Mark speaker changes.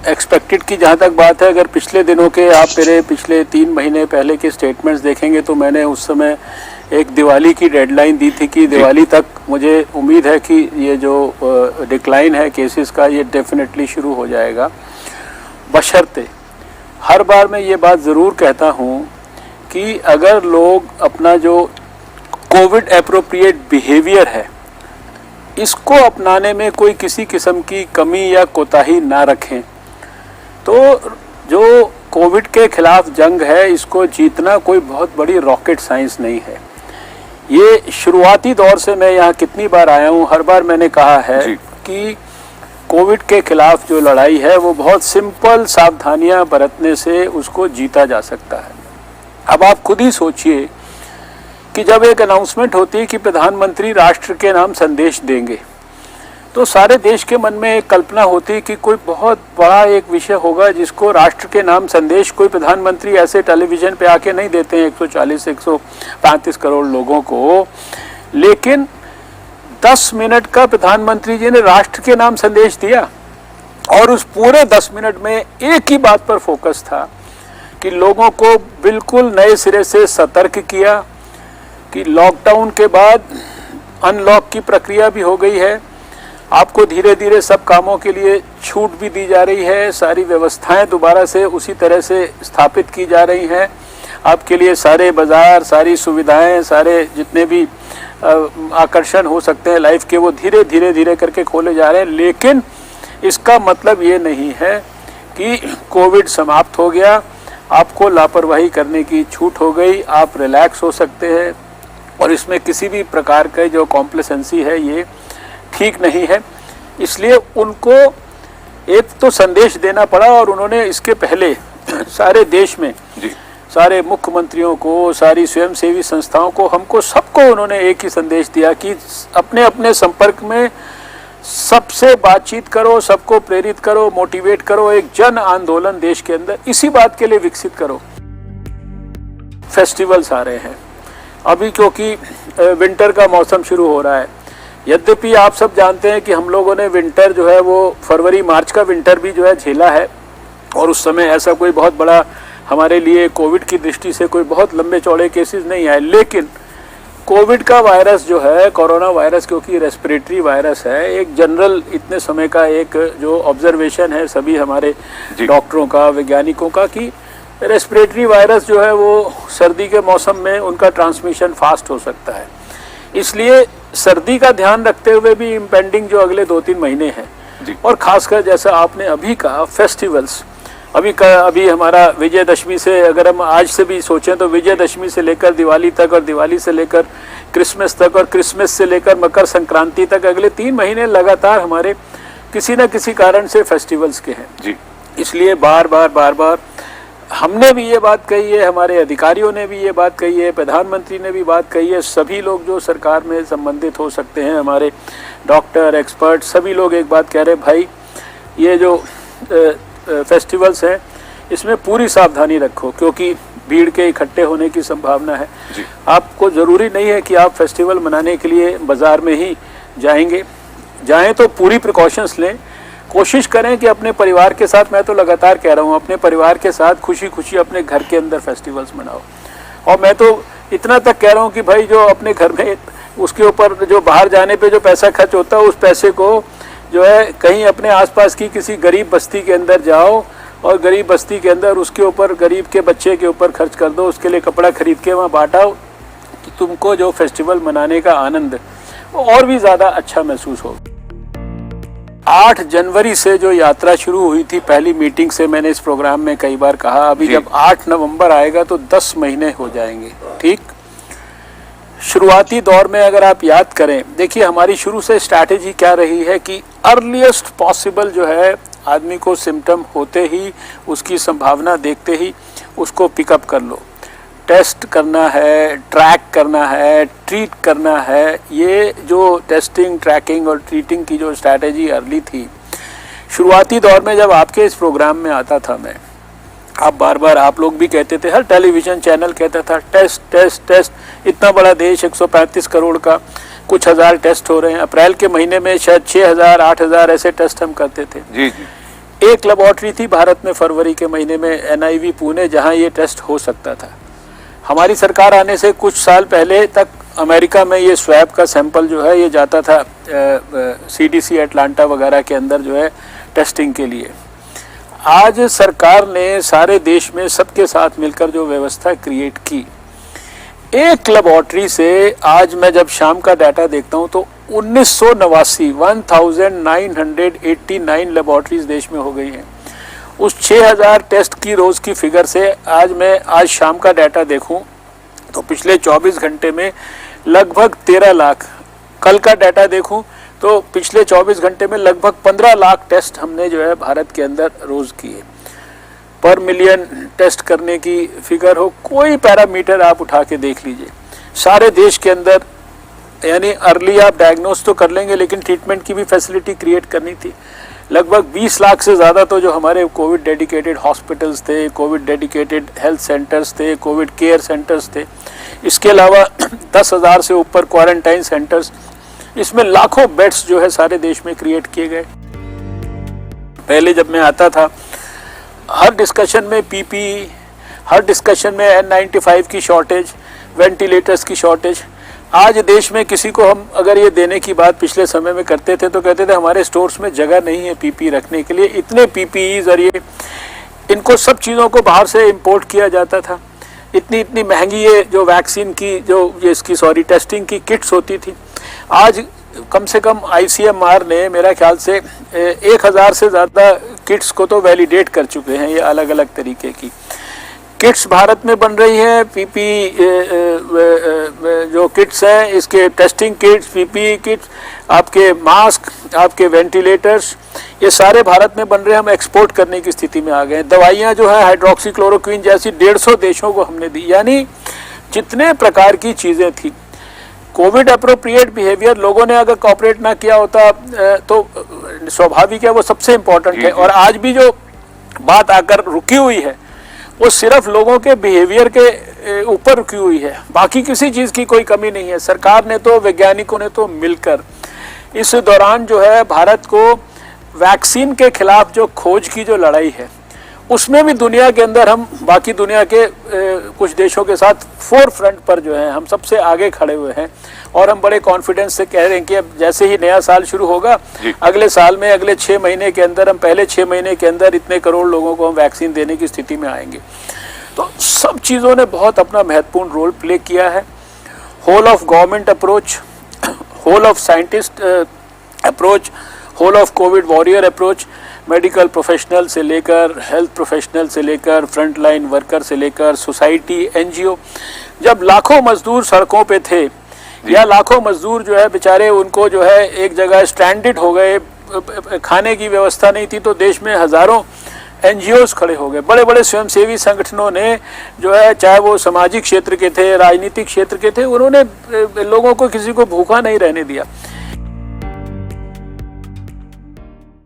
Speaker 1: Expected की जहाँ तक बात है, अगर पिछले दिनों के आप मेरे पिछले 3 महीने पहले के स्टेटमेंट्स देखेंगे तो मैंने उस समय एक दिवाली की डेडलाइन दी थी कि दिवाली तक मुझे उम्मीद है कि ये जो डिक्लाइन है केसेस का ये डेफिनेटली शुरू हो जाएगा। बशर्ते हर बार मैं ये बात ज़रूर कहता हूँ कि अगर लोग अपना जो कोविड एप्रोप्रिएट बिहेवियर है इसको अपनाने में कोई किसी किस्म की कमी या कोताही ना रखें तो जो कोविड के खिलाफ जंग है इसको जीतना कोई बहुत बड़ी रॉकेट साइंस नहीं है। ये शुरुआती दौर से मैं यहाँ कितनी बार आया हूँ, हर बार मैंने कहा है कि कोविड के खिलाफ जो लड़ाई है वो बहुत सिंपल सावधानियां बरतने से उसको जीता जा सकता है। अब आप खुद ही सोचिए कि जब एक अनाउंसमेंट होती है कि प्रधानमंत्री राष्ट्र के नाम संदेश देंगे तो सारे देश के मन में एक कल्पना होती है कि कोई बहुत बड़ा एक विषय होगा जिसको राष्ट्र के नाम संदेश कोई प्रधानमंत्री ऐसे टेलीविजन पे आके नहीं देते हैं 140-135 करोड़ लोगों को। लेकिन 10 मिनट का प्रधानमंत्री जी ने राष्ट्र के नाम संदेश दिया और उस पूरे 10 मिनट में एक ही बात पर फोकस था कि लोगों को बिल्कुल नए सिरे से सतर्क किया कि लॉकडाउन के बाद अनलॉक की प्रक्रिया भी हो गई है, आपको धीरे धीरे सब कामों के लिए छूट भी दी जा रही है, सारी व्यवस्थाएं दोबारा से उसी तरह से स्थापित की जा रही हैं, आपके लिए सारे बाज़ार, सारी सुविधाएं, सारे जितने भी आकर्षण हो सकते हैं लाइफ के वो धीरे धीरे करके खोले जा रहे हैं। लेकिन इसका मतलब ये नहीं है कि कोविड समाप्त हो गया, आपको लापरवाही करने की छूट हो गई, आप रिलैक्स हो सकते हैं और इसमें किसी भी प्रकार का जो कॉम्प्लेसेंसी है ये ठीक नहीं है। इसलिए उनको एक तो संदेश देना पड़ा और उन्होंने इसके पहले सारे देश में सारे मुख्यमंत्रियों को, सारी स्वयंसेवी संस्थाओं को, हमको सबको उन्होंने एक ही संदेश दिया कि अपने अपने संपर्क में सबसे बातचीत करो, सबको प्रेरित करो, मोटिवेट करो, एक जन आंदोलन देश के अंदर इसी बात के लिए विकसित करो। फेस्टिवल्स आ रहे हैं अभी क्योंकि विंटर का मौसम शुरू हो रहा है। यद्यपि आप सब जानते हैं कि हम लोगों ने विंटर जो है वो फरवरी मार्च का विंटर भी जो है झेला है और उस समय ऐसा कोई बहुत बड़ा हमारे लिए कोविड की दृष्टि से कोई बहुत लंबे चौड़े केसेस नहीं आए। लेकिन कोविड का वायरस जो है, कोरोना वायरस, क्योंकि रेस्पिरेटरी वायरस है, एक जनरल इतने समय का एक जो ऑब्जर्वेशन है सभी हमारे डॉक्टरों का, वैज्ञानिकों का, कि रेस्पिरेटरी वायरस जो है वो सर्दी के मौसम में उनका ट्रांसमिशन फास्ट हो सकता है। इसलिए सर्दी का ध्यान रखते हुए भी इम्पेंडिंग जो अगले 2-3 महीने हैं और खासकर जैसा आपने अभी कहा फेस्टिवल्स, अभी हमारा विजयदशमी से, अगर हम आज से भी सोचें तो विजयदशमी से लेकर दिवाली तक और दिवाली से लेकर क्रिसमस तक और क्रिसमस से लेकर मकर संक्रांति तक अगले 3 महीने लगातार हमारे किसी न किसी कारण से फेस्टिवल्स के हैं। इसलिए बार बार हमने भी ये बात कही है, हमारे अधिकारियों ने भी ये बात कही है, प्रधानमंत्री ने भी बात कही है, सभी लोग जो सरकार में संबंधित हो सकते हैं, हमारे डॉक्टर, एक्सपर्ट, सभी लोग एक बात कह रहे हैं, भाई ये जो फेस्टिवल्स हैं इसमें पूरी सावधानी रखो क्योंकि भीड़ के इकट्ठे होने की संभावना है। आपको ज़रूरी नहीं है कि आप फेस्टिवल मनाने के लिए बाज़ार में ही जाएं तो पूरी प्रिकॉशंस लें, कोशिश करें कि अपने परिवार के साथ, मैं तो लगातार कह रहा हूँ, अपने परिवार के साथ खुशी खुशी अपने घर के अंदर फेस्टिवल्स मनाओ। और मैं तो इतना तक कह रहा हूँ कि भाई जो अपने घर में उसके ऊपर जो बाहर जाने पे जो पैसा खर्च होता है उस पैसे को जो है कहीं अपने आसपास की किसी गरीब बस्ती के अंदर जाओ और गरीब बस्ती के अंदर उसके ऊपर, गरीब के बच्चे के ऊपर खर्च कर दो, उसके लिए कपड़ा खरीद के वहाँ बांटाओ, तो तुमको जो फेस्टिवल मनाने का आनंद वो और भी ज़्यादा अच्छा महसूस हो। 8 जनवरी से जो यात्रा शुरू हुई थी, पहली मीटिंग से मैंने इस प्रोग्राम में कई बार कहा, अभी जब 8 नवंबर आएगा तो 10 महीने हो जाएंगे। ठीक, शुरुआती दौर में अगर आप याद करें, देखिए हमारी शुरू से स्ट्रैटेजी क्या रही है कि अर्लीस्ट पॉसिबल जो है आदमी को सिम्टम होते ही, उसकी संभावना देखते ही उसको पिकअप कर लो, टेस्ट करना है, ट्रैक करना है, ट्रीट करना है। ये जो टेस्टिंग, ट्रैकिंग और ट्रीटिंग की जो स्ट्रैटेजी अर्ली थी, शुरुआती दौर में जब आपके इस प्रोग्राम में आता था मैं, आप बार बार, आप लोग भी कहते थे, हर टेलीविज़न चैनल कहता था टेस्ट टेस्ट टेस्ट, इतना बड़ा देश 135 करोड़ का, कुछ हज़ार टेस्ट हो रहे हैं। अप्रैल के महीने में शायद 6,000 8,000 ऐसे टेस्ट हम करते थे। एक लेबोरेटरी थी भारत में फरवरी के महीने में, NIV पुणे, जहां ये टेस्ट हो सकता था। हमारी सरकार आने से कुछ साल पहले तक अमेरिका में ये स्वैब का सैंपल जो है ये जाता था CDC एटलांटा वगैरह के अंदर जो है टेस्टिंग के लिए। आज सरकार ने सारे देश में सबके साथ मिलकर जो व्यवस्था क्रिएट की, एक लेबोरेटरी से आज मैं जब शाम का डाटा देखता हूं तो 1989 लेबोरेटरीज देश में हो गई हैं। उस 6000 टेस्ट की रोज की फिगर से आज शाम का डाटा देखूं तो पिछले 24 घंटे में लगभग 13 लाख, कल का डाटा देखूं तो पिछले 24 घंटे में लगभग 15 लाख टेस्ट हमने जो है भारत के अंदर रोज किए। पर मिलियन टेस्ट करने की फिगर हो, कोई पैरामीटर आप उठा के देख लीजिए सारे देश के अंदर, यानी अर्ली आप डायग्नोस तो कर लेंगे लेकिन ट्रीटमेंट की भी फैसिलिटी क्रिएट करनी थी। लगभग 20 लाख से ज़्यादा तो जो हमारे कोविड डेडिकेटेड हॉस्पिटल्स थे, कोविड डेडिकेटेड हेल्थ सेंटर्स थे, कोविड केयर सेंटर्स थे, इसके अलावा 10,000 से ऊपर क्वारंटाइन सेंटर्स, इसमें लाखों बेड्स जो है सारे देश में क्रिएट किए गए। पहले जब मैं आता था हर डिस्कशन में PPE, हर डिस्कशन में N95 की शॉर्टेज, वेंटिलेटर्स की शॉर्टेज। आज देश में किसी को हम अगर ये देने की बात पिछले समय में करते थे तो कहते थे हमारे स्टोर्स में जगह नहीं है PPE रखने के लिए, इतने PPEs और ये इनको सब चीज़ों को बाहर से इंपोर्ट किया जाता था। इतनी महंगी ये जो वैक्सीन की टेस्टिंग की किट्स होती थी। आज कम से कम ICMR ने मेरा ख्याल से 1000 से ज़्यादा किट्स को तो वैलिडेट कर चुके हैं। ये अलग अलग तरीके की किट्स भारत में बन रही है। PPE जो किट्स हैं, इसके टेस्टिंग किट्स, PPE किट्स, आपके मास्क, आपके वेंटिलेटर्स, ये सारे भारत में बन रहे हैं। हम एक्सपोर्ट करने की स्थिति में आ गए हैं। दवाइयाँ जो है हाइड्रोक्सीक्लोरोक्विन जैसी 150 देशों को हमने दी। यानी जितने प्रकार की चीज़ें थी, कोविड अप्रोप्रिएट बिहेवियर लोगों ने अगर कॉपरेट ना किया होता तो स्वाभाविक है वो सबसे इम्पोर्टेंट है। और आज भी जो बात आकर रुकी हुई है वो सिर्फ लोगों के बिहेवियर के ऊपर रुकी हुई है, बाकी किसी चीज़ की कोई कमी नहीं है। सरकार ने तो, वैज्ञानिकों ने तो मिलकर इस दौरान जो है भारत को वैक्सीन के खिलाफ जो खोज की जो लड़ाई है उसमें भी दुनिया के अंदर हम बाकी दुनिया के कुछ देशों के साथ फोर फ्रंट पर जो है हम सबसे आगे खड़े हुए हैं। और हम बड़े कॉन्फिडेंस से कह रहे हैं कि अब जैसे ही नया साल शुरू होगा, अगले साल में अगले 6 महीने के अंदर, हम पहले 6 महीने के अंदर इतने करोड़ लोगों को हम वैक्सीन देने की स्थिति में आएंगे। तो सब चीज़ों ने बहुत अपना महत्वपूर्ण रोल प्ले किया है। Whole of government approach, whole of scientist approach, whole of COVID warrior approach, medical professional से लेकर, हेल्थ प्रोफेशनल से लेकर, फ्रंट लाइन वर्कर से लेकर, सोसाइटी, NGO, जब लाखों मजदूर सड़कों पे थे या लाखों मजदूर जो है बेचारे उनको जो है एक जगह स्ट्रैंडेड हो गए, खाने की व्यवस्था नहीं थी, तो देश में हज़ारों NGOs खड़े हो गए। बड़े बड़े स्वयंसेवी संगठनों ने जो है, चाहे वो सामाजिक क्षेत्र के थे, राजनीतिक क्षेत्र के थे, उन्होंने लोगों को, किसी को भूखा नहीं रहने दिया।